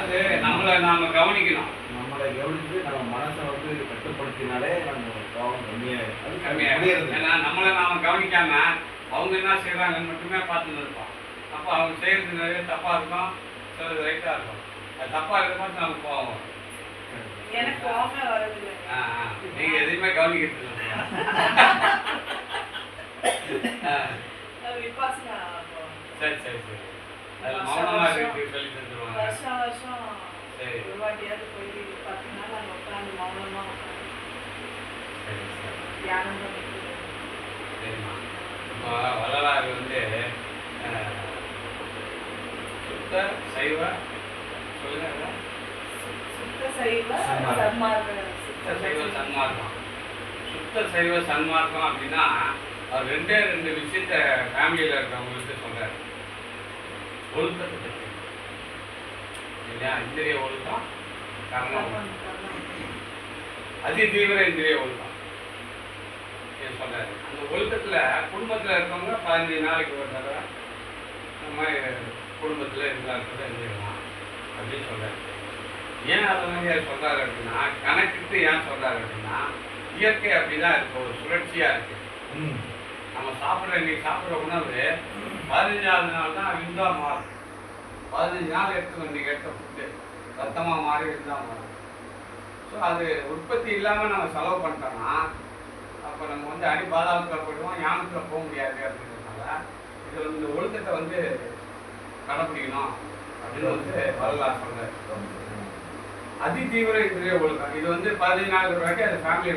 அது நம்மளை நாம கவனிக்கணும். நம்மளை கவனித்து நம்ம மனசை வந்து கட்டுப்படுத்தினாலே நம்ம கோபம் கம்மியாயிடும். கம்மியாயிடும். ஏன்னா நம்மளை நாம கவனிக்காம அவங்க என்ன செய்யறாங்கன்னு மட்டுமே பார்த்துன்னு இருப்போம். அப்போ அவங்க செய்யறது நிறைய தப்பா இருக்கும், சிலது ரைட்டா இருக்கும். அது தப்பா இருக்கிற மாதிரி நமக்கு கோபம் வரும். எனக்கு கோபமே வரதில்லை. நீங்க எதையுமே கவனிக்கிறது இல்லை. விபாசனா சரி சரி சரி. அது மௌனமா இருக்கு சொல்லி தந்துருவாங்க. வருஷம் வருஷம் சரி ஒரு வாட்டியாவது போய் 10 நாள் அங்கே உட்காந்து மௌனமா உட்காந்து சரி சரி தியானம் பண்ணிட்டு சரிம்மா. இப்போ வள்ளலார் வந்து சுத்த சைவ சொல்லுங்க. சுத்த சைவ சன்மார்க்கம். சுத்த சைவ சன்மார்க்கம். சுத்த சைவ சன்மார்க்கம் அப்படின்னா அவர் ரெண்டே ரெண்டு விஷயத்த ஃபேமிலியில் இருக்கிறவங்களுக்கு சொல்றாரு. ஒழுக்கத்தை பற்றி இல்லையா? இந்திரிய ஒழுக்கம், கர்ம ஒழுக்கம், அதி தீவிர இந்திரிய ஒழுக்கம் சொல்றாரு. அந்த ஒழுக்கத்துல குடும்பத்துல இருக்கவங்க 15 நாளைக்கு ஒரு தடவை நம்ம குடும்பத்துல எல்லாருக்கும் இருந்துக்கலாம் அப்படின்னு சொல்றாரு. ஏன் அதை மாதிரி சொல்றாரு அப்படின்னா, கணக்குக்கு ஏன் சொல்றாரு அப்படின்னா, இயற்கை அப்படிதான் இருக்கு, ஒரு சுழற்சியா இருக்கு. நம்ம இன்னைக்கு சாப்பிட்ற உணவு 15ஆவது நாள் தான் விந்தா மாறும். 15 நாள் எடுத்து இன்னைக்கு எடுத்த ஃபுட்டு ரத்தமாக மாறி விந்தா மாறும். ஸோ அது உற்பத்தி இல்லாமல் நம்ம செலவு பண்ணிட்டோம்னா அப்போ நம்ம வந்து அடிபாதாளத்தில் போயிடுவோம், ஞானத்தில் போக முடியாது. அப்படின்றதுனால இதில் இந்த ஒழுக்கத்தை வந்து கடைப்பிடிக்கணும் அப்படின்னு வந்து வரலாறு சொல்றாரு. அதி தீவிர இந்திரிய ஒழுக்கம் இது வந்து 15 நாள் வரைக்கும் அது ஃபேமிலி